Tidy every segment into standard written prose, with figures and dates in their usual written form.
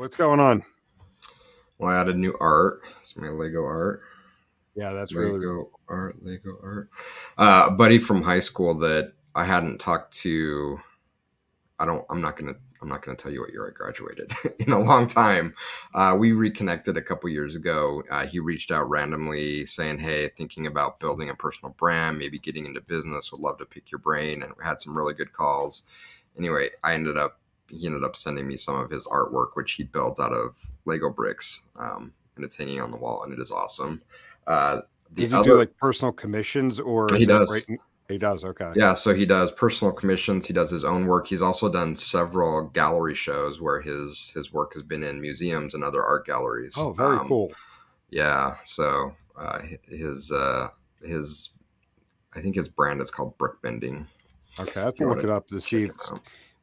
What's going on? Well, I added new art. It's my Lego art. Yeah, that's Lego art. A buddy from high school that I hadn't talked to. I'm not gonna tell you what year I graduated in a long time. We reconnected a couple years ago. He reached out randomly saying, "Hey, thinking about building a personal brand, maybe getting into business. Would love to pick your brain." And we had some really good calls. Anyway, he ended up sending me some of his artwork, which he builds out of Lego bricks, and it's hanging on the wall, and it is awesome. Does he do like personal commissions, or he does? He does. Okay. Yeah, so he does personal commissions. He does his own work. He's also done several gallery shows where his work has been in museums and other art galleries. Oh, very cool. Yeah. So his I think his brand is called Brick Bending. Okay, I have to look it up to see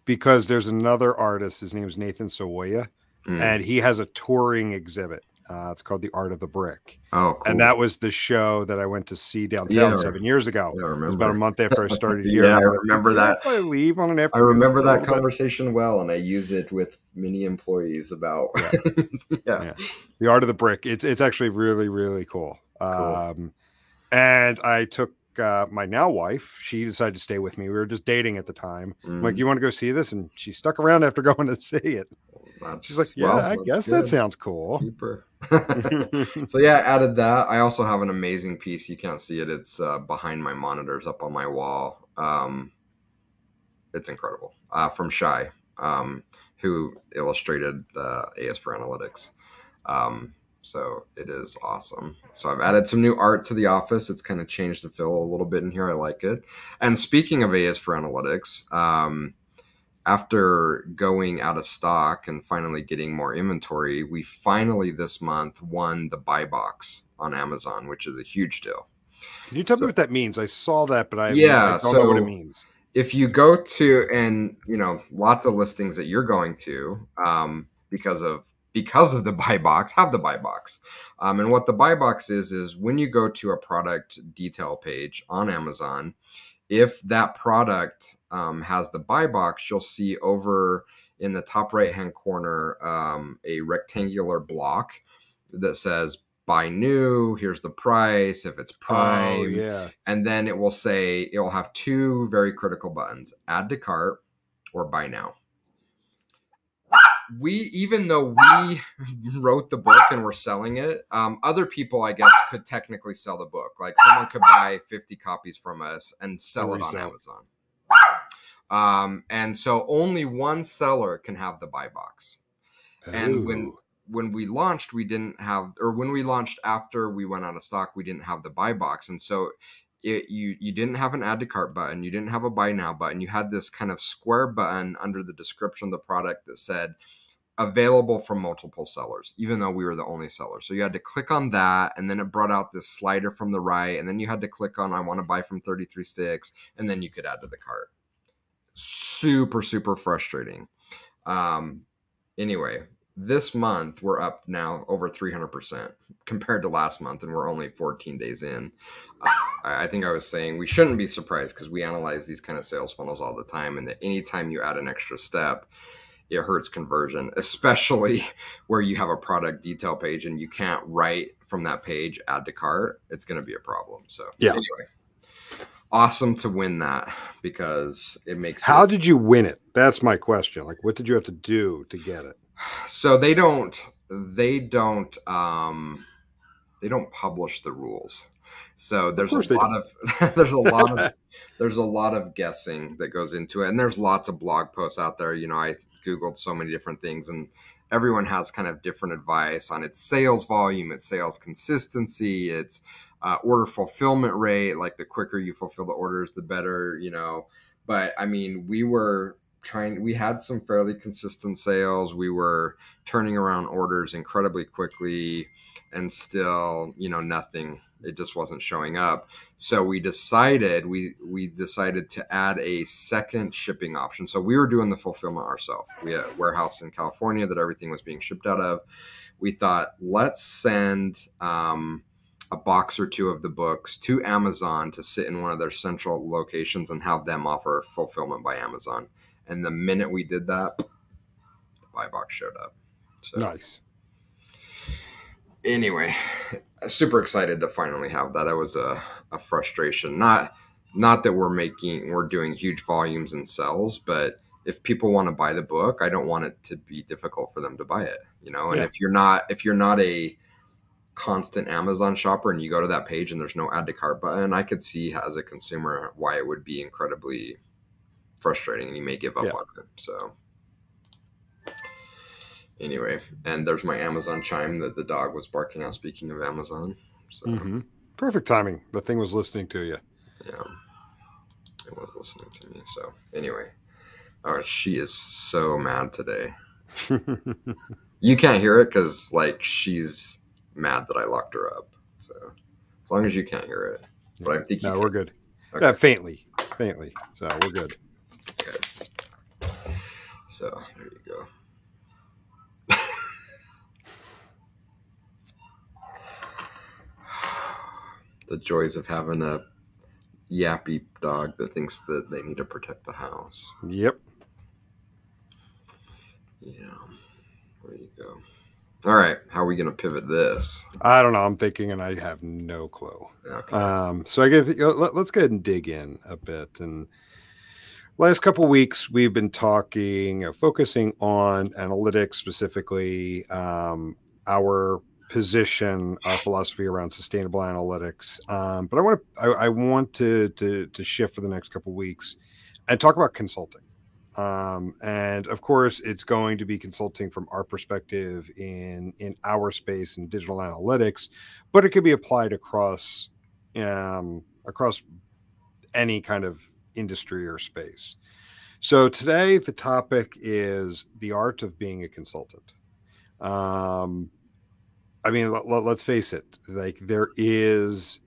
because there's another artist. His name is Nathan Sawaya, and he has a touring exhibit. It's called The Art of the Brick. Oh, cool. And that was the show that I went to see downtown 7 years ago. Yeah, I remember. It was about a month after I started here. Yeah, I remember that. I leave on an afternoon. I remember that conversation well, and I use it with many employees about The Art of the Brick. It's actually really, really cool. And I took my now wife. She decided to stay with me. We were just dating at the time. I'm like, you want to go see this? And she stuck around after going to see it. She's like, yeah, I guess that sounds cool. Super. So yeah, I added that. I also have an amazing piece. You can't see it. It's behind my monitors up on my wall. It's incredible. From Shy, who illustrated AS for Analytics. So it is awesome. So I've added some new art to the office. It's kind of changed the feel a little bit in here. I like it. And speaking of AS for Analytics, after going out of stock and finally getting more inventory, we finally this month won the buy box on Amazon, which is a huge deal. Can you tell me what that means? I saw that, but I don't know what it means. If you go to, and lots of listings that you're going to, because of the buy box, have the buy box. And what the buy box is when you go to a product detail page on Amazon, if that product has the buy box, you'll see over in the top right-hand corner a rectangular block that says buy new, here's the price, if it's prime. Oh, yeah. And then it will have two very critical buttons, add to cart or buy now. Even though we wrote the book and we're selling it, other people, I guess, could technically sell the book. Like someone could buy 50 copies from us and sell it on Amazon. And so only one seller can have the buy box. Ooh. And when we launched, we didn't have, or when we launched after we went out of stock, we didn't have the buy box. And so you didn't have an add to cart button. You didn't have a buy now button. You had this kind of square button under the description of the product that said available from multiple sellers, even though we were the only seller. So you had to click on that, and then it brought out this slider from the right, and then you had to click on I want to buy from 33 sticks, and then you could add to the cart. Super frustrating. Anyway, this month we're up now over 300% compared to last month, and we're only 14 days in. I think I was saying we shouldn't be surprised because we analyze these kind of sales funnels all the time, and that anytime you add an extra step, it hurts conversion, especially where you have a product detail page and you can't write from that page, add to cart. It's going to be a problem. So anyway, awesome to win that because it makes How did you win it? That's my question. Like, what did you have to do to get it? So they don't publish the rules. So there's a lot of guessing that goes into it. And there's lots of blog posts out there. I Googled so many different things, and everyone has kind of different advice on its sales volume, its sales consistency, its order fulfillment rate. Like the quicker you fulfill the orders, the better, But I mean, we had some fairly consistent sales. We were turning around orders incredibly quickly, and still, nothing. It just wasn't showing up. So we decided to add a second shipping option. So we were doing the fulfillment ourselves. We had a warehouse in California that everything was being shipped out of. We thought, let's send a box or two of the books to Amazon to sit in one of their central locations and have them offer fulfillment by Amazon. And the minute we did that, the buy box showed up. So Nice. anyway, super excited to finally have that. That was a frustration. Not that we're doing huge volumes and sells, but if people want to buy the book, I don't want it to be difficult for them to buy it, you know. And if you're not a constant Amazon shopper and you go to that page and there's no add to cart button, I could see as a consumer why it would be incredibly frustrating and you may give up on it. So anyway, and there's my Amazon chime that the dog was barking at, speaking of Amazon. So Perfect timing. The thing was listening to you. Yeah, it was listening to me. So anyway, she is so mad today. You can't hear it because like she's mad that I locked her up. So as long as you can't hear it, but I think we're good. Okay. Yeah, faintly. So we're good. Okay. So there you go. The joys of having a yappy dog that thinks that they need to protect the house. Yep. Yeah. There you go. All right. How are we going to pivot this? I don't know. I'm thinking, and I have no clue. Okay. So I guess let's go ahead and dig in a bit. And last couple of weeks, we've been focusing on analytics, specifically our position, our philosophy around sustainable analytics. But I want to shift for the next couple of weeks and talk about consulting. And of course, it's going to be consulting from our perspective in our space in digital analytics, but it could be applied across any kind of industry or space. So today, the topic is the art of being a consultant. I mean, let's face it, like there is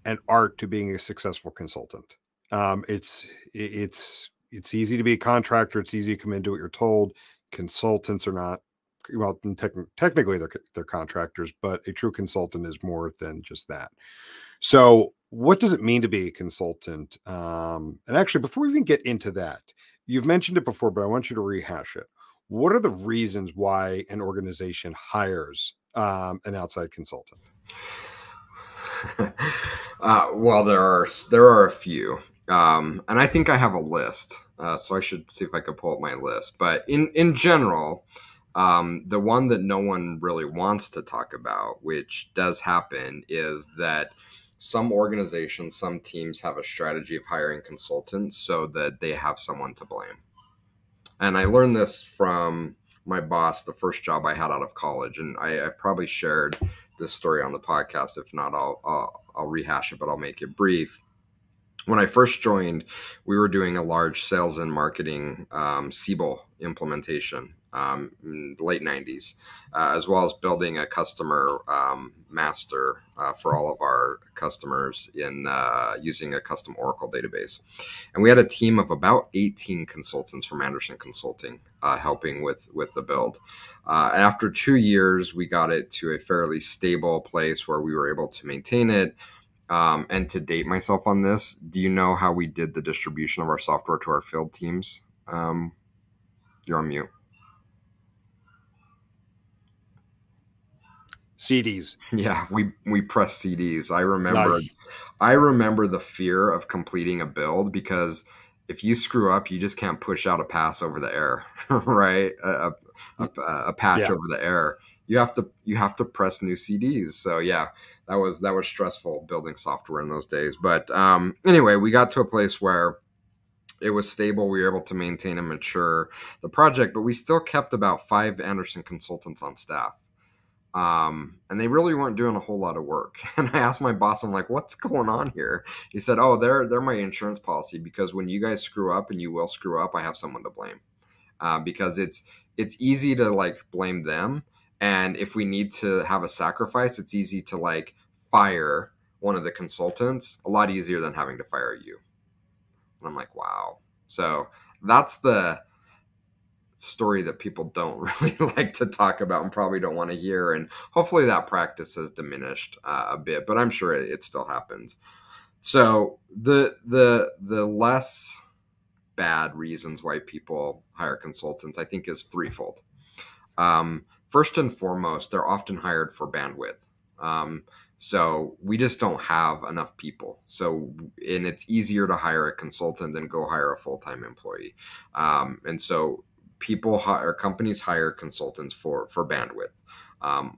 an art to being a successful consultant. It's easy to be a contractor. It's easy to come in, do what you're told. Consultants are not, well, technically they're contractors, but a true consultant is more than just that. So what does it mean to be a consultant? And actually, before we even get into that, you've mentioned it before, but I want you to rehash it. What are the reasons why an organization hires an outside consultant? Well, there are a few, and I think I have a list. So I should see if I could pull up my list. But in general, the one that no one really wants to talk about, which does happen, is that some organizations, some teams have a strategy of hiring consultants so that they have someone to blame. And I learned this from my boss, the first job I had out of college. And I probably shared this story on the podcast. If not, I'll rehash it, but I'll make it brief. When I first joined, we were doing a large sales and marketing 𝐲𝐶 implementation in the late 90s, as well as building a customer master for all of our customers in using a custom Oracle database. And we had a team of about 18 consultants from Anderson Consulting helping with the build. After 2 years, we got it to a fairly stable place where we were able to maintain it. And to date myself on this, do you know how we did the distribution of our software to our field teams? You're on mute. CDs. Yeah, we press CDs. I Nice. remember the fear of completing a build, because if you screw up, you just can't push out a pass over the air, right? A patch over the air. You have to press new CDs. So yeah, that was stressful building software in those days. But anyway, we got to a place where it was stable. We were able to maintain and mature the project, but we still kept about 5 Anderson consultants on staff. And they really weren't doing a whole lot of work. And I asked my boss, I'm like, what's going on here? He said, oh, they're my insurance policy, because when you guys screw up, and you will screw up, I have someone to blame. Because it's easy to like blame them. And if we need to have a sacrifice, it's easy to like fire one of the consultants, a lot easier than having to fire you. And I'm like, wow. So that's the story that people don't really like to talk about and probably don't want to hear. And hopefully that practice has diminished a bit, but I'm sure it still happens. So the less bad reasons why people hire consultants, I think, is threefold. First and foremost, they're often hired for bandwidth. So we just don't have enough people. And it's easier to hire a consultant than go hire a full-time employee. And so companies hire consultants for bandwidth.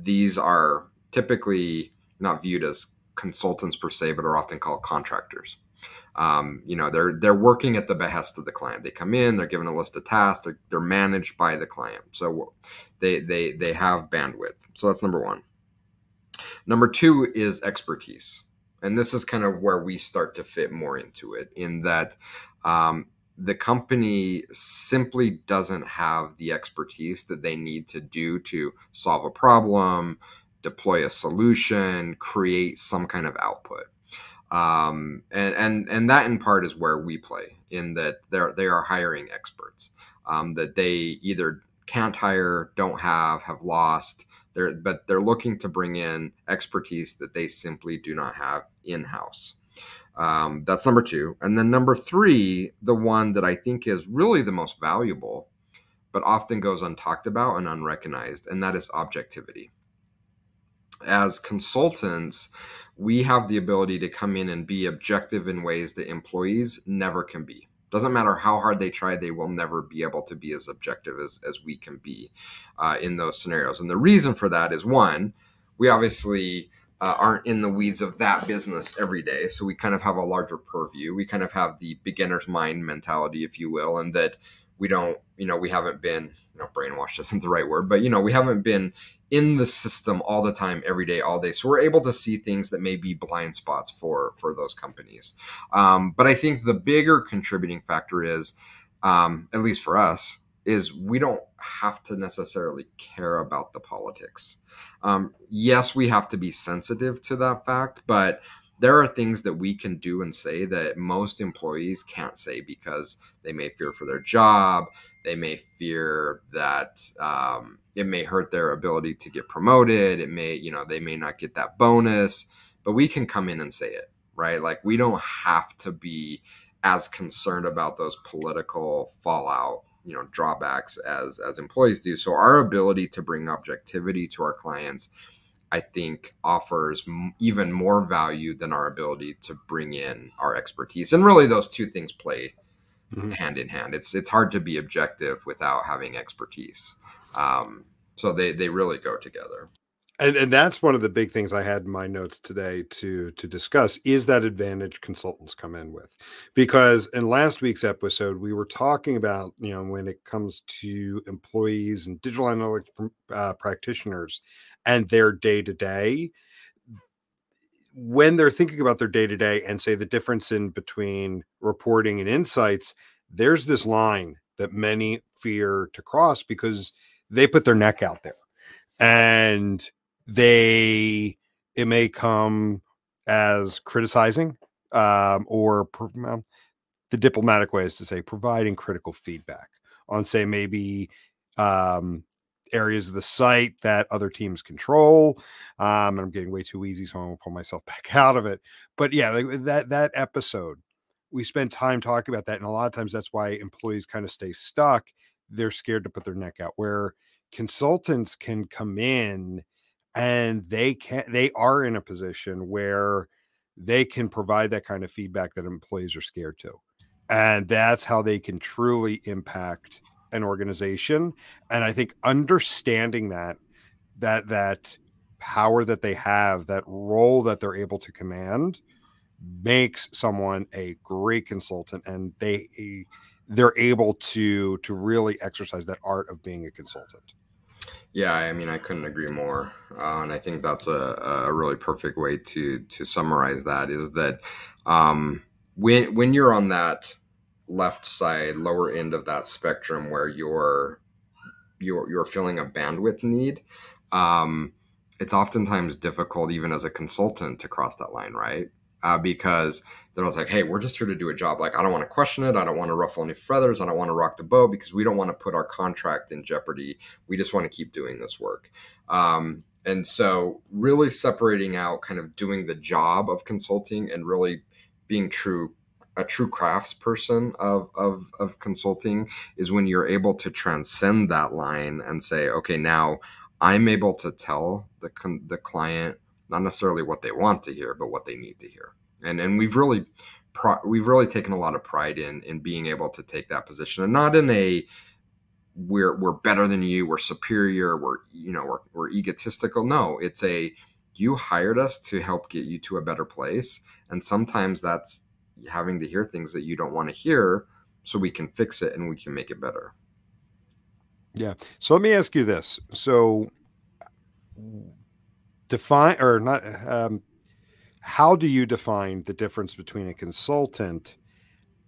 These are typically not viewed as consultants per se, but are often called contractors. They're working at the behest of the client. They come in, they're given a list of tasks, they're managed by the client. So they have bandwidth. So that's number one. Number two is expertise. And this is kind of where we start to fit more into it, in that the company simply doesn't have the expertise that they need to do to solve a problem, deploy a solution, create some kind of output. And that in part is where we play, in that they are hiring experts that they either can't hire, don't have lost. But they're looking to bring in expertise that they simply do not have in-house. That's number two. And then number three, the one that I think is really the most valuable, but often goes untalked about and unrecognized, and that is objectivity. As consultants, we have the ability to come in and be objective in ways that employees never can be. Doesn't matter how hard they try, they will never be able to be as objective as we can be in those scenarios. And the reason for that is, one, we obviously aren't in the weeds of that business every day. So we kind of have a larger purview. We kind of have the beginner's mind mentality, if you will, and that we don't, we haven't been, brainwashed isn't the right word, but, we haven't been in the system all the time, every day, all day. So we're able to see things that may be blind spots for those companies. But I think the bigger contributing factor is, at least for us, is we don't have to necessarily care about the politics. Yes, we have to be sensitive to that fact, but there are things that we can do and say that most employees can't say, because they may fear for their job. They may fear that it may hurt their ability to get promoted. It may, they may not get that bonus, but we can come in and say it, right? Like, we don't have to be as concerned about those political fallout, drawbacks as employees do. So our ability to bring objectivity to our clients, I think, offers even more value than our ability to bring in our expertise. And really, those two things play hand in hand. It's hard to be objective without having expertise. So they really go together. And that's one of the big things I had in my notes today to discuss, is that advantage consultants come in with. Because in last week's episode, we were talking about, when it comes to employees and digital analytics practitioners and their day-to-day, when they're thinking about their day-to-day and say the difference in between reporting and insights, there's this line that many fear to cross, because they put their neck out there, and it may come as criticizing, or the diplomatic way is to say providing critical feedback on, say, maybe areas of the site that other teams control. And I'm getting way too easy, so I'm gonna pull myself back out of it. But yeah, like that episode, we spent time talking about that, and a lot of times that's why employees kind of stay stuck. They're scared to put their neck out, where consultants can come in and they are in a position where they can provide that kind of feedback that employees are scared to. And that's how they can truly impact an organization. And I think understanding that power that they have, that role that they're able to command, makes someone a great consultant, and they're able to really exercise that art of being a consultant. Yeah, I mean, I couldn't agree more. And I think that's a really perfect way to summarize that, is that when you're on that left side, lower end of that spectrum, where you're feeling a bandwidth need, it's oftentimes difficult, even as a consultant, to cross that line, right? Because they're like, hey, we're just here to do a job. Like, I don't want to question it. I don't want to ruffle any feathers. I don't want to rock the boat, because we don't want to put our contract in jeopardy. We just want to keep doing this work. And so really separating out kind of doing the job of consulting and really being true a true craftsperson of consulting is when you're able to transcend that line and say, okay, now I'm able to tell the client not necessarily what they want to hear, but what they need to hear. And we've really taken a lot of pride in being able to take that position, and not in a we're better than you, we're superior, we're egotistical. No, it's a, you hired us to help get you to a better place, and sometimes that's having to hear things that you don't want to hear so we can fix it and we can make it better. Yeah. So let me ask you this. So define, or not, how do you define the difference between a consultant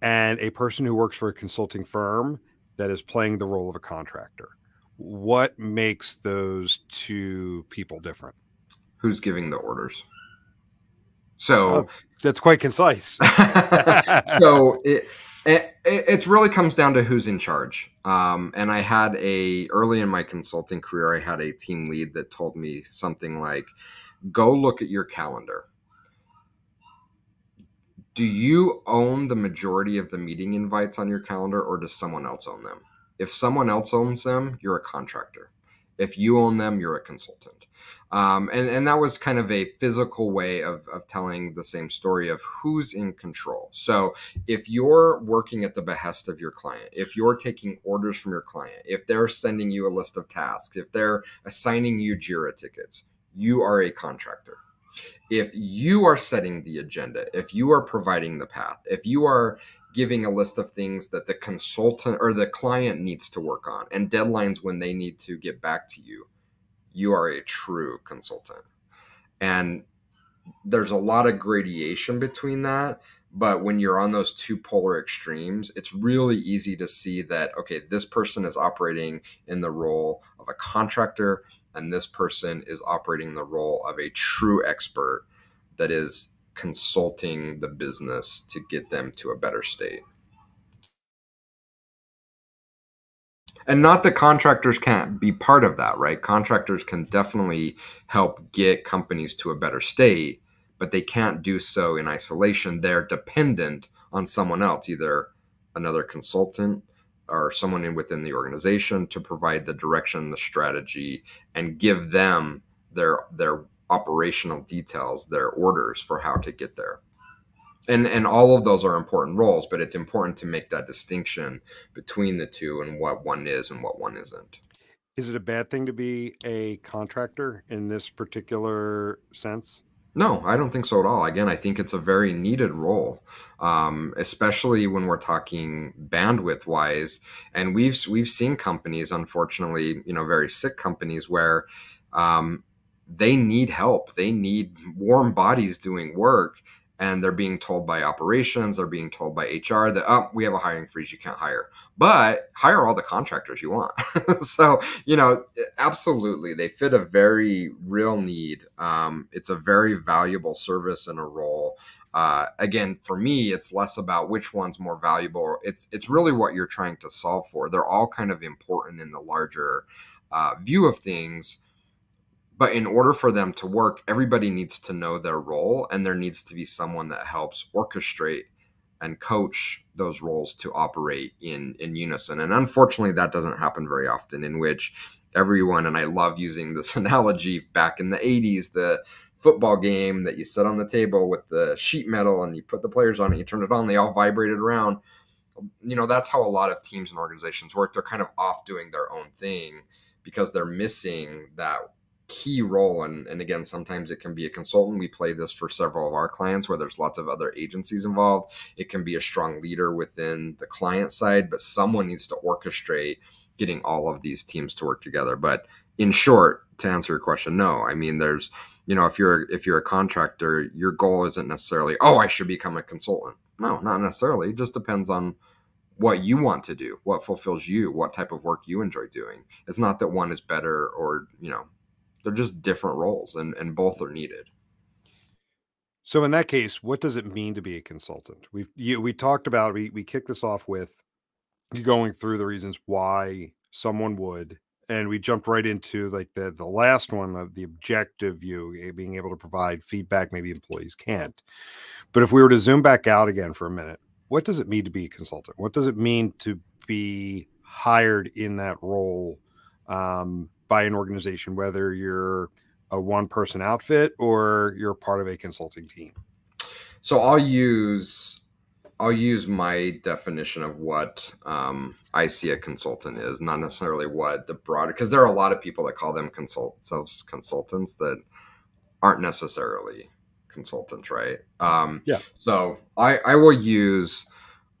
and a person who works for a consulting firm that is playing the role of a contractor? What makes those two people different? Who's giving the orders? So that's quite concise. So it really comes down to who's in charge. And I had early in my consulting career, I had a team lead that told me something like, go look at your calendar. Do you own the majority of the meeting invites on your calendar, or does someone else own them? If someone else owns them, you're a contractor. If you own them, you're a consultant. And that was kind of a physical way of telling the same story of who's in control. So if you're working at the behest of your client, if you're taking orders from your client, if they're sending you a list of tasks, if they're assigning you JIRA tickets, you are a contractor. If you are setting the agenda, if you are providing the path, if you are giving a list of things that the consultant or the client needs to work on and deadlines when they need to get back to you, you are a true consultant. And there's a lot of gradation between that. But when you're on those two polar extremes, it's really easy to see that, okay, this person is operating in the role of a contractor, and this person is operating in the role of a true expert that is consulting the business to get them to a better state. And not that contractors can't be part of that, right? Contractors can definitely help get companies to a better state, but they can't do so in isolation. They're dependent on someone else, either another consultant or someone within the organization, to provide the direction, the strategy, and give them their operational details, their orders for how to get there. And all of those are important roles, but it's important to make that distinction between the two and what one is and what one isn't. Is it a bad thing to be a contractor in this particular sense? No, I don't think so at all. Again, I think it's a very needed role, especially when we're talking bandwidth wise. And we've seen companies, unfortunately, very sick companies where they need help. They need warm bodies doing work. And they're being told by operations, they're being told by HR that, oh, we have a hiring freeze, you can't hire. But hire all the contractors you want. So, absolutely, they fit a very real need. It's a very valuable service and a role. Again, for me, it's less about which one's more valuable. It's really what you're trying to solve for. They're all kind of important in the larger view of things. But in order for them to work, everybody needs to know their role, and there needs to be someone that helps orchestrate and coach those roles to operate in unison. And unfortunately, that doesn't happen very often, in which everyone, and I love using this analogy, back in the 80s, the football game that you set on the table with the sheet metal and you put the players on it, you turn it on, they all vibrated around. That's how a lot of teams and organizations work. They're kind of off doing their own thing because they're missing that key role. And again, sometimes it can be a consultant. We play this for several of our clients where there's lots of other agencies involved. It can be a strong leader within the client side, but someone needs to orchestrate getting all of these teams to work together. But in short, to answer your question, no. I mean, there's, if you're a contractor, your goal isn't necessarily, oh, I should become a consultant. No, not necessarily. It just depends on what you want to do, what fulfills you, what type of work you enjoy doing. It's not that one is better or, they're just different roles, and both are needed. So in that case, what does it mean to be a consultant? We talked about, we kicked this off with you going through the reasons why someone would, and we jumped right into like the last one of the objective view, being able to provide feedback maybe employees can't. But if we were to zoom back out again for a minute, what does it mean to be a consultant? What does it mean to be hired in that role by an organization, whether you're a one-person outfit or you're part of a consulting team? So I'll use my definition of what I see a consultant is, not necessarily what the broader, because there are a lot of people that call themselves consultants that aren't necessarily consultants, right? Yeah. So I will use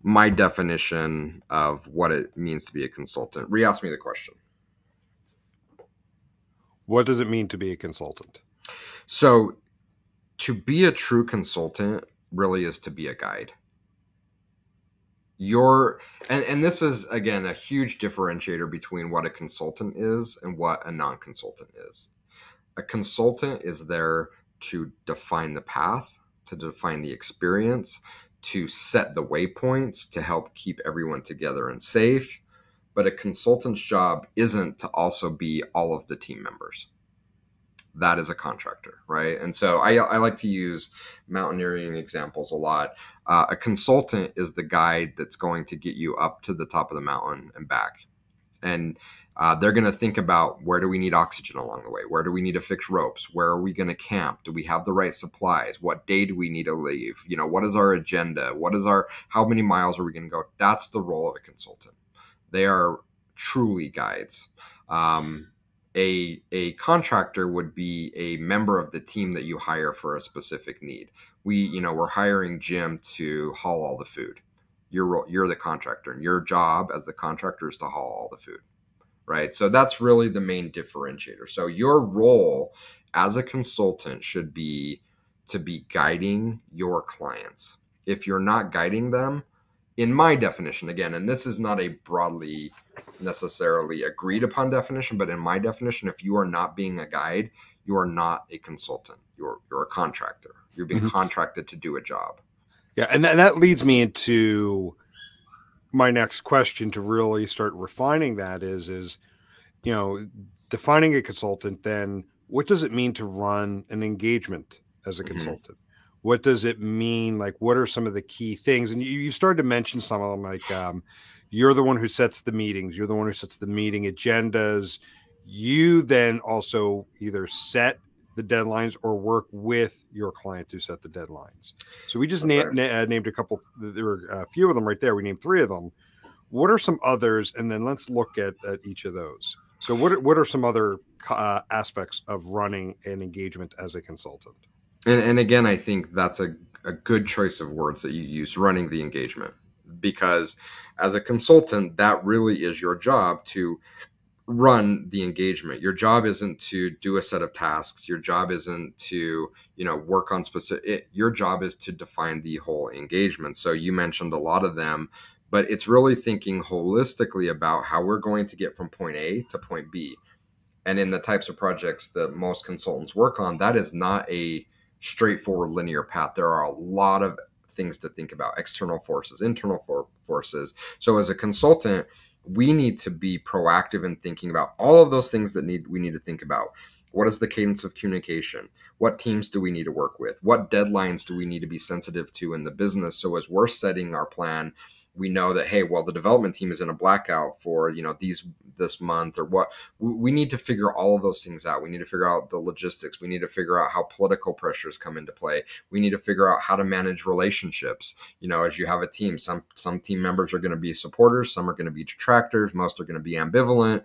my definition of what it means to be a consultant. Re-ask me the question. What does it mean to be a consultant? So to be a true consultant really is to be a guide. And this is, again, a huge differentiator between what a consultant is and what a non-consultant is. A consultant is there to define the path, to define the experience, to set the waypoints, to help keep everyone together and safe. But a consultant's job isn't to also be all of the team members. That is a contractor, right? And so I like to use mountaineering examples a lot. A consultant is the guide that's going to get you up to the top of the mountain and back. And they're going to think about, where do we need oxygen along the way? Where do we need to fix ropes? Where are we going to camp? Do we have the right supplies? What day do we need to leave? You know, what is our agenda? How many miles are we going to go? That's the role of a consultant. They are truly guides. A contractor would be a member of the team that you hire for a specific need. We're hiring Jim to haul all the food. You're the contractor, and your job as the contractor is to haul all the food, right? So that's really the main differentiator. So your role as a consultant should be to be guiding your clients. If you're not guiding them, in my definition, again, and this is not a broadly necessarily agreed upon definition, but in my definition, if you are not being a guide, you are not a consultant. You're a contractor. You're being contracted to do a job. Yeah, and that leads me into my next question to really start refining that is, defining a consultant, then what does it mean to run an engagement as a consultant? What does it mean? Like, what are some of the key things? And you started to mention some of them, like you're the one who sets the meetings. You're the one who sets the meeting agendas. You then also either set the deadlines or work with your client to set the deadlines. So we just named a couple. There were a few of them right there. We named 3 of them. What are some others? And then let's look at each of those. So what are some other aspects of running an engagement as a consultant? And again, I think that's a good choice of words that you use, running the engagement, because as a consultant, that really is your job, to run the engagement. Your job isn't to do a set of tasks. Your job isn't to, work on your job is to define the whole engagement. So you mentioned a lot of them, but it's really thinking holistically about how we're going to get from point A to point B. And in the types of projects that most consultants work on, that is not a straightforward linear path. There are a lot of things to think about: external forces, internal forces. So as a consultant, we need to be proactive in thinking about all of those things that we need to think about. What is the cadence of communication? What teams do we need to work with? What deadlines do we need to be sensitive to in the business? So as we're setting our plan, we know that, hey, well, the development team is in a blackout for, this month, or what. We need to figure all of those things out. We need to figure out the logistics. We need to figure out how political pressures come into play. We need to figure out how to manage relationships. As you have a team, some team members are going to be supporters, some are going to be detractors, most are going to be ambivalent.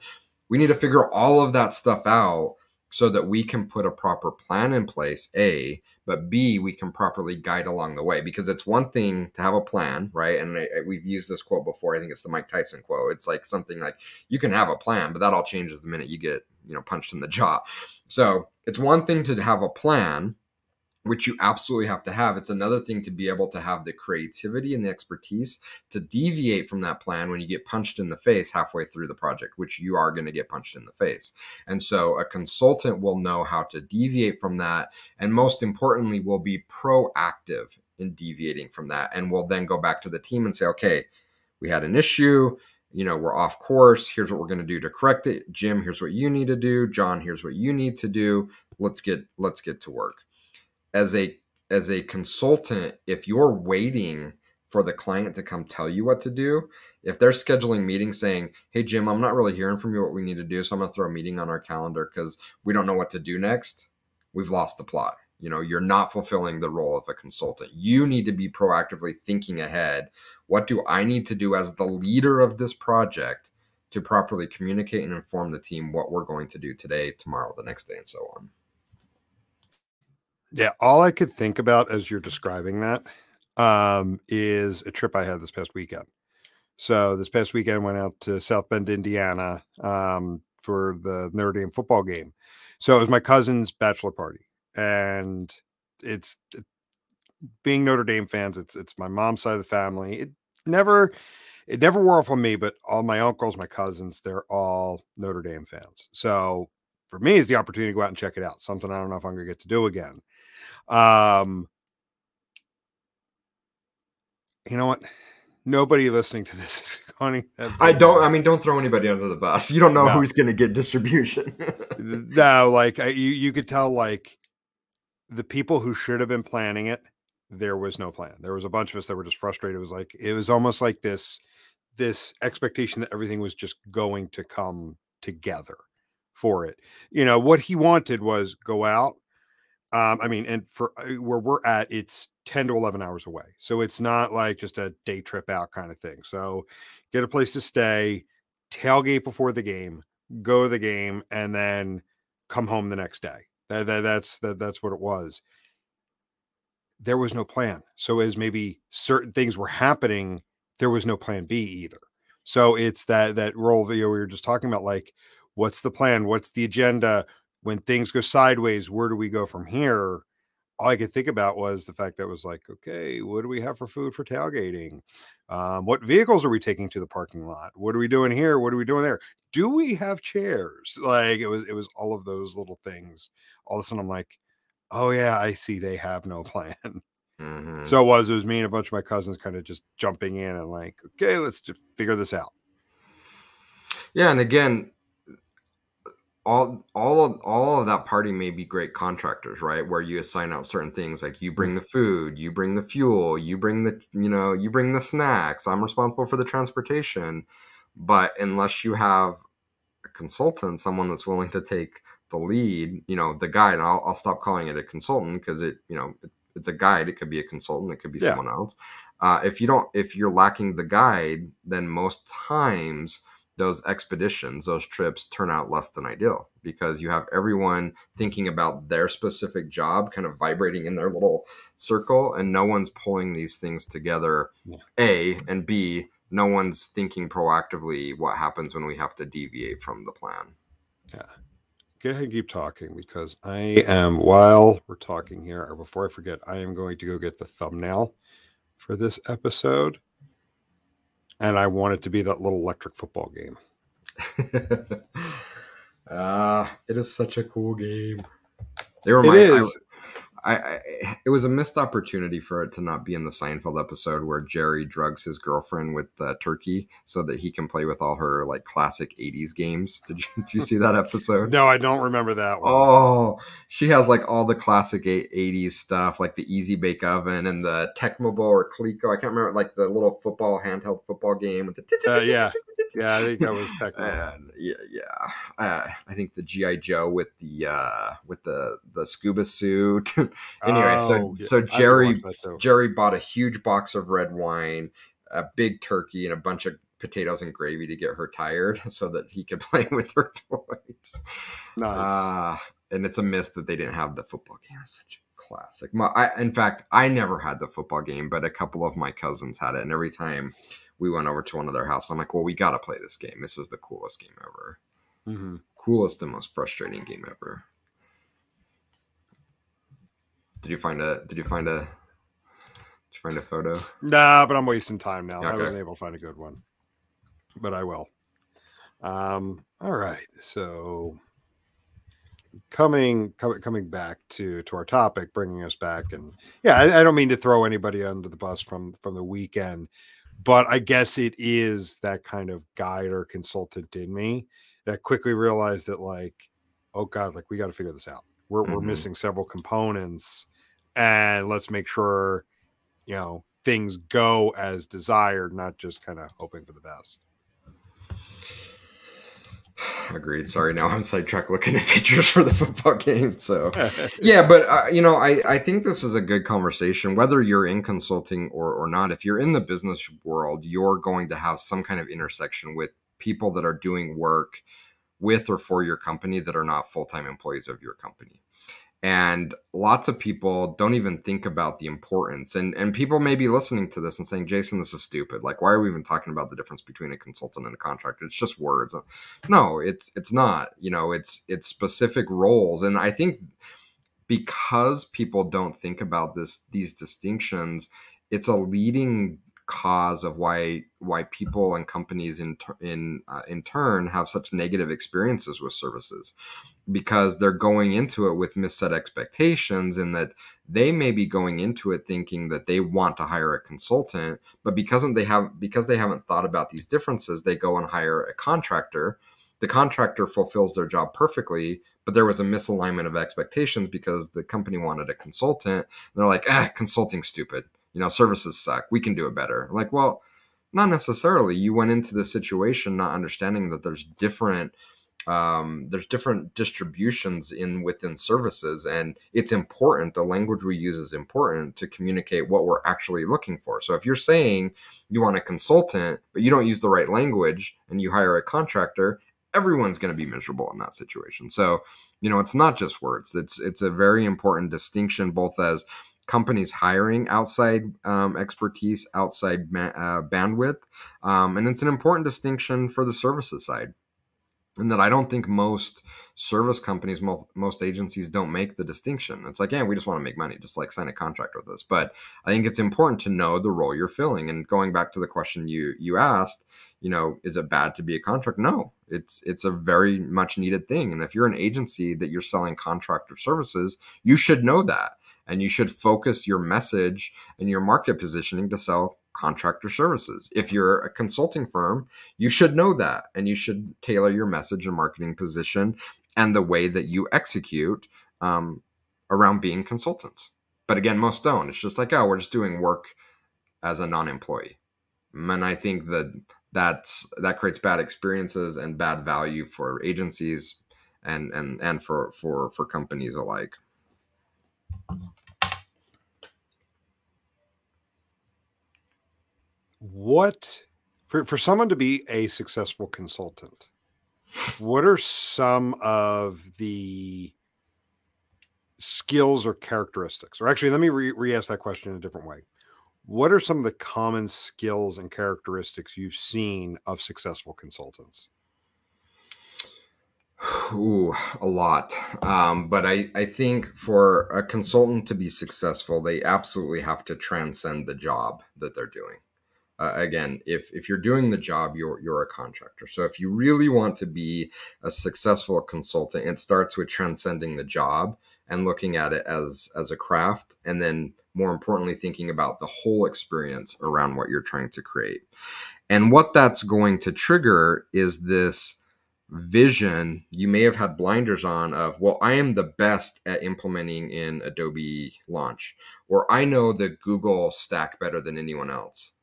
We need to figure all of that stuff out so that we can put a proper plan in place, A, but B, we can properly guide along the way. Because it's one thing to have a plan, right? And we've used this quote before. I think it's the Mike Tyson quote. It's like something like, you can have a plan, but that all changes the minute you get, punched in the jaw. So it's one thing to have a plan, which you absolutely have to have. It's another thing to be able to have the creativity and the expertise to deviate from that plan when you get punched in the face halfway through the project, which you are going to get punched in the face. And so a consultant will know how to deviate from that. And most importantly, will be proactive in deviating from that. And will then go back to the team and say, okay, we had an issue. We're off course. Here's what we're going to do to correct it. Jim, here's what you need to do. John, here's what you need to do. Let's get to work. As a consultant, if you're waiting for the client to come tell you what to do. If they're scheduling meetings saying, hey, Jim, I'm not really hearing from you what we need to do, so I'm going to throw a meeting on our calendar because we don't know what to do next, we've lost the plot. You know, you're not fulfilling the role of a consultant. You need to be proactively thinking ahead. What do I need to do as the leader of this project to properly communicate and inform the team what we're going to do today, tomorrow, the next day, and so on? Yeah, all I could think about as you're describing that is a trip I had this past weekend. So this past weekend, I went out to South Bend, Indiana, for the Notre Dame football game. So it was my cousin's bachelor party, and it's being Notre Dame fans. It's my mom's side of the family. Never it never wore off on me, but all my uncles, my cousins, they're all Notre Dame fans. So for me, it's the opportunity to go out and check it out. Something I don't know if I'm going to get to do again. You know what? Nobody listening to this is going to. Don't throw anybody under the bus. You don't know who's going to get distribution. No, like you could tell, like the people who should have been planning it, there was no plan. There was a bunch of us that were just frustrated. It was almost like this expectation that everything was just going to come together for it. You know, what he wanted was go out. And for where we're at, it's 10 to 11 hours away. So it's not like just a day trip out kind of thing. So get a place to stay, tailgate before the game, go to the game, and then come home the next day. That's what it was. There was no plan. So as maybe certain things were happening, there was no plan B either. So it's that role that we were just talking about, like, what's the plan? What's the agenda? When things go sideways, where do we go from here? All I could think about was the fact that it was like, okay, what do we have for food for tailgating? What vehicles are we taking to the parking lot? What are we doing here? What are we doing there? Do we have chairs? Like it was all of those little things. All of a sudden I'm like, oh yeah, I see they have no plan. Mm-hmm. So it was me and a bunch of my cousins kind of just jumping in and like, okay, let's just figure this out. Yeah, and again, all of that party may be great contractors, right? Where you assign out certain things, like you bring the food, you bring the fuel, you bring the snacks. I'm responsible for the transportation. But unless you have a consultant, someone that's willing to take the lead, the guide, I'll stop calling it a consultant because it's a guide. It could be a consultant. It could be someone else. If you're lacking the guide, then most times those expeditions, those trips turn out less than ideal because you have everyone thinking about their specific job, kind of vibrating in their little circle, and no one's pulling these things together. A, and B, no one's thinking proactively what happens when we have to deviate from the plan. Yeah. Go ahead and keep talking because while we're talking here, or before I forget, I am going to go get the thumbnail for this episode. And I want it to be that little electric football game. It is such a cool game. It was a missed opportunity for it to not be in the Seinfeld episode where Jerry drugs his girlfriend with turkey so that he can play with all her like classic 80s games. Did you see that episode? No, I don't remember that one. Oh, she has like all the classic 80s stuff, like the Easy Bake Oven and the �இ𝐞𝐫𝐞 or 𝐿𝐴𝐞𝐫𝐞. I can't remember, like the little handheld football game with the yeah, I think that was 𝐻𝐿. I think the G.I. Joe with the scuba suit. Anyway, so Jerry bought a huge box of red wine, a big turkey, and a bunch of potatoes and gravy to get her tired so that he could play with her toys. Nice. And it's a miss that they didn't have the football game. It's such a classic. In fact, I never had the football game, but a couple of my cousins had it. And every time we went over to one of their houses, I'm like, well, we got to play this game. This is the coolest game ever. Mm-hmm. Coolest and most frustrating game ever. Did you find a photo? Nah, but I'm wasting time now. Okay. I wasn't able to find a good one, but I will. All right. So coming back to our topic, bringing us back, and I don't mean to throw anybody under the bus from the weekend, but I guess it is that kind of guide or consultant in me that quickly realized that, like, oh God, like we got to figure this out. We're missing several components, and let's make sure, things go as desired, not just kind of hoping for the best. Agreed. Sorry, now I'm sidetracked looking at pictures for the football game. So, yeah, but I think this is a good conversation. Whether you're in consulting or not, if you're in the business world, you're going to have some kind of intersection with people that are doing work with or for your company that are not full-time employees of your company. And lots of people don't even think about the importance. And people may be listening to this and saying, Jason, this is stupid. Like, why are we even talking about the difference between a consultant and a contractor? It's just words. No, it's not. It's specific roles. And I think because people don't think about these distinctions, it's a leading cause of why people and companies in turn have such negative experiences with services, because they're going into it with misset expectations, and that they may be going into it thinking that they want to hire a consultant, but because they haven't thought about these differences, they go and hire a contractor. The contractor fulfills their job perfectly, but there was a misalignment of expectations because the company wanted a consultant. And they're like, consulting's stupid. Services suck. We can do it better. Like, well, not necessarily. You went into the situation not understanding that there's different distributions within services, and it's important. The language we use is important to communicate what we're actually looking for. So if you're saying you want a consultant, but you don't use the right language and you hire a contractor, everyone's going to be miserable in that situation. So, it's not just words. It's a very important distinction, both as companies hiring outside expertise, outside bandwidth. And it's an important distinction for the services side. And that I don't think most service companies, most agencies don't make the distinction. It's like, yeah, we just want to make money, just like sign a contract with us. But I think it's important to know the role you're filling. And going back to the question you asked, is it bad to be a contractor? No, it's a very much needed thing. And if you're an agency that you're selling contractor services, you should know that. And you should focus your message and your market positioning to sell contractor services. If you're a consulting firm, you should know that, and you should tailor your message and marketing position and the way that you execute around being consultants. But again, most don't. It's just like, we're just doing work as a non-employee. And I think that creates bad experiences and bad value for agencies and for companies alike. What, for someone to be a successful consultant, what are some of the skills or characteristics? Or actually, let me re-ask that question in a different way. What are some of the common skills and characteristics you've seen of successful consultants? Ooh, a lot. But I think for a consultant to be successful, they absolutely have to transcend the job that they're doing. Again, if you're doing the job, you're a contractor. So if you really want to be a successful consultant, it starts with transcending the job and looking at it as a craft, and then more importantly, thinking about the whole experience around what you're trying to create. And what that's going to trigger is this vision. You may have had blinders on of, well, I am the best at implementing in Adobe Launch, or I know the Google stack better than anyone else.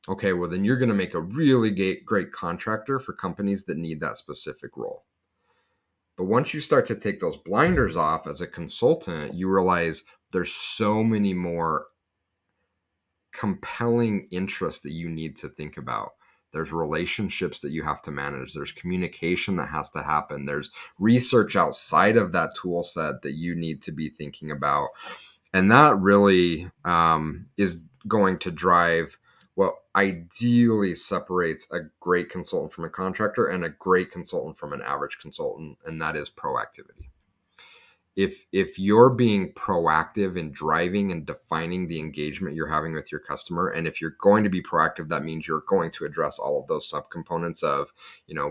Okay, well, then you're going to make a really great contractor for companies that need that specific role. But once you start to take those blinders off as a consultant, you realize there's so many more compelling interests that you need to think about. There's relationships that you have to manage. There's communication that has to happen. There's research outside of that tool set that you need to be thinking about. And that really is going to drive what ideally separates a great consultant from a contractor and a great consultant from an average consultant, and that is proactivity. If you're being proactive in driving and defining the engagement you're having with your customer, and if you're going to be proactive, that means you're going to address all of those subcomponents of,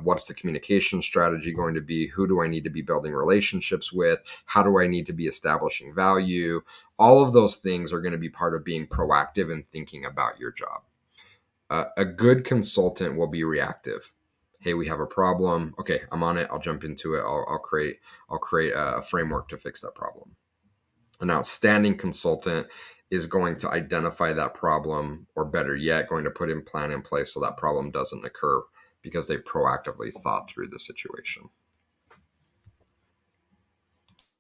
what's the communication strategy going to be? Who do I need to be building relationships with? How do I need to be establishing value? All of those things are going to be part of being proactive and thinking about your job. A good consultant will be reactive. Hey, we have a problem. Okay, I'm on it. I'll jump into it. I'll create a framework to fix that problem. An outstanding consultant is going to identify that problem, or better yet, going to put in plan in place so that problem doesn't occur because they proactively thought through the situation.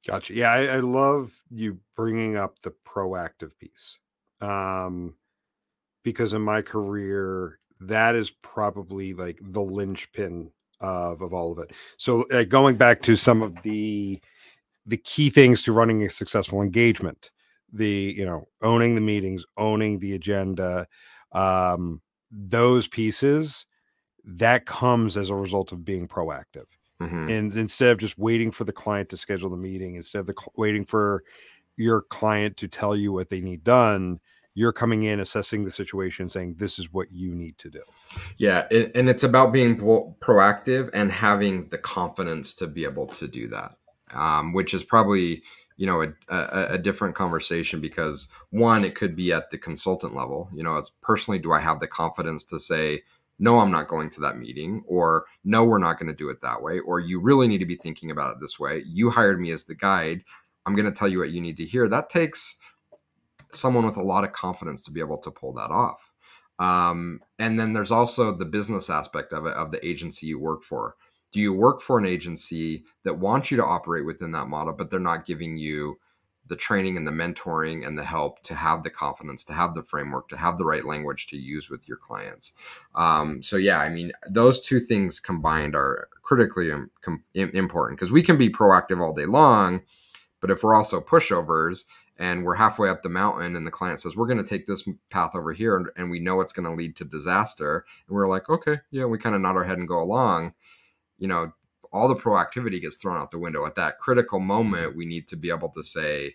Gotcha. Yeah, I love you bringing up the proactive piece, because in my career, that is probably like the linchpin of all of it. So going back to some of the key things to running a successful engagement, owning the meetings, owning the agenda, those pieces, that comes as a result of being proactive. And instead of just waiting for the client to schedule the meeting, instead of waiting for your client to tell you what they need done, you're coming in, assessing the situation, saying, this is what you need to do. Yeah. And it's about being proactive and having the confidence to be able to do that, which is probably, a different conversation, because one, it could be at the consultant level, as personally, do I have the confidence to say, no, I'm not going to that meeting, or no, we're not going to do it that way, or you really need to be thinking about it this way. You hired me as the guide. I'm going to tell you what you need to hear. That takes someone with a lot of confidence to be able to pull that off. And then there's also the business aspect of it, of the agency you work for. Do you work for an agency that wants you to operate within that model, but they're not giving you the training and the mentoring and the help to have the confidence, to have the framework, to have the right language to use with your clients? So yeah, I mean, those two things combined are critically important, because we can be proactive all day long, but if we're also pushovers and we're halfway up the mountain and the client says, we're going to take this path over here, and we know it's going to lead to disaster, and we're like, okay, yeah, we kind of nod our head and go along, all the proactivity gets thrown out the window. At that critical moment, we need to be able to say,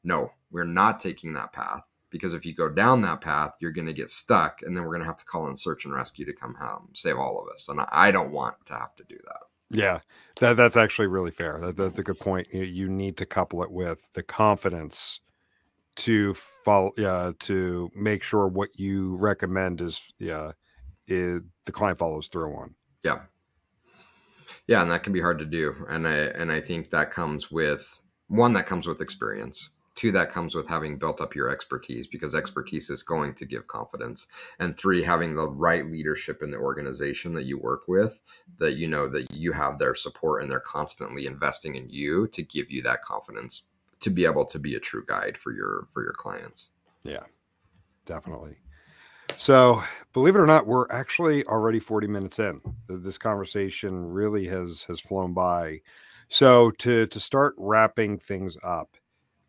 no, we're not taking that path, because if you go down that path, you're going to get stuck, and then we're going to have to call in search and rescue to come home, save all of us. And I don't want to have to do that. Yeah, that's actually really fair. That's a good point. You need to couple it with the confidence to follow, to make sure what you recommend is the client follows through on. Yeah. Yeah, and that can be hard to do. And I think that comes with, one, that comes with experience. Two, that comes with having built up your expertise, because expertise is going to give confidence. And three, having the right leadership in the organization that you work with, that that you have their support and they're constantly investing in you to give you that confidence to be able to be a true guide for your clients. Yeah, definitely. So, believe it or not, we're actually already 40 minutes in. This conversation really has flown by. So, to start wrapping things up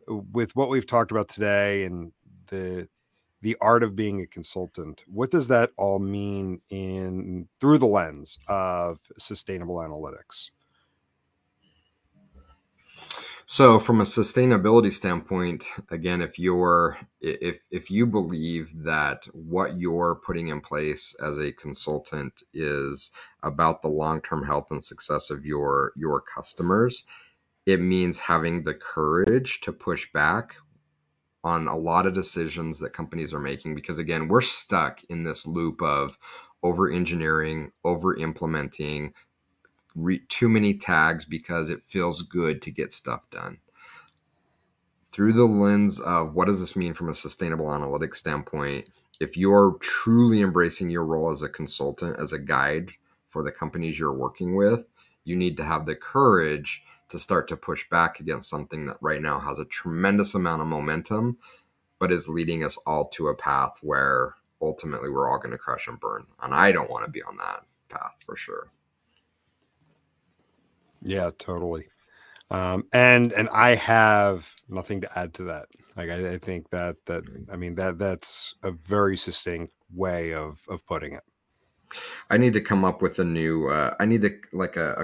with what we've talked about today and the art of being a consultant, what does that all mean through the lens of sustainable analytics? So from a sustainability standpoint, again, if you believe that what you're putting in place as a consultant is about the long-term health and success of your customers, it means having the courage to push back on a lot of decisions that companies are making, because again, we're stuck in this loop of over-engineering, over-implementing, too many tags because it feels good to get stuff done. Through the lens of what does this mean from a sustainable analytics standpoint, if you're truly embracing your role as a consultant, as a guide for the companies you're working with, you need to have the courage to start to push back against something that right now has a tremendous amount of momentum, but is leading us all to a path where ultimately we're all going to crash and burn. And I don't want to be on that path for sure. Yeah, totally. And I have nothing to add to that. Like, I think that's a very succinct way of putting it. I need to come up with a new, a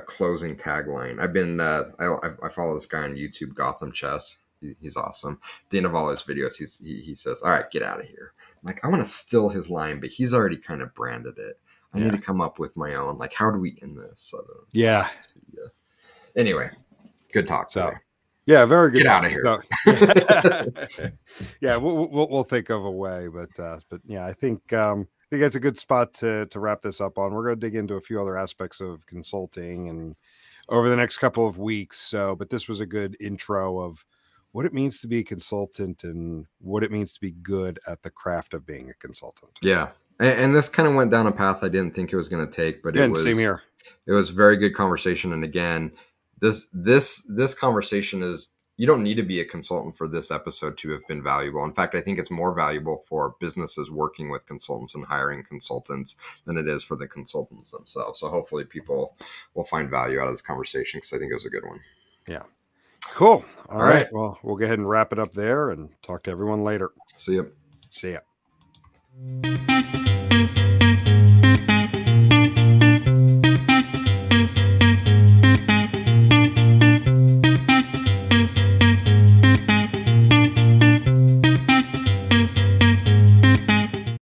closing tagline. I follow this guy on YouTube, Gotham Chess. He's awesome. At the end of all his videos, he says, all right, get out of here. I'm like, I want to steal his line, but he's already kind of branded it. I need to come up with my own, like, how do we end this? Yeah. Anyway, good talk today. Yeah, very good. Get out of here. So, yeah, we'll think of a way, but yeah, I think that's a good spot to wrap this up on. We're going to dig into a few other aspects of consulting and over the next couple of weeks. So, but this was a good intro of what it means to be a consultant and what it means to be good at the craft of being a consultant. Yeah. And this kind of went down a path I didn't think it was going to take, but Same here. It was very good conversation. And again, this conversation is, you don't need to be a consultant for this episode to have been valuable. In fact, I think it's more valuable for businesses working with consultants and hiring consultants than it is for the consultants themselves. So hopefully people will find value out of this conversation, because I think it was a good one. Yeah. Cool. All right. Well, we'll go ahead and wrap it up there and talk to everyone later. See you. See ya.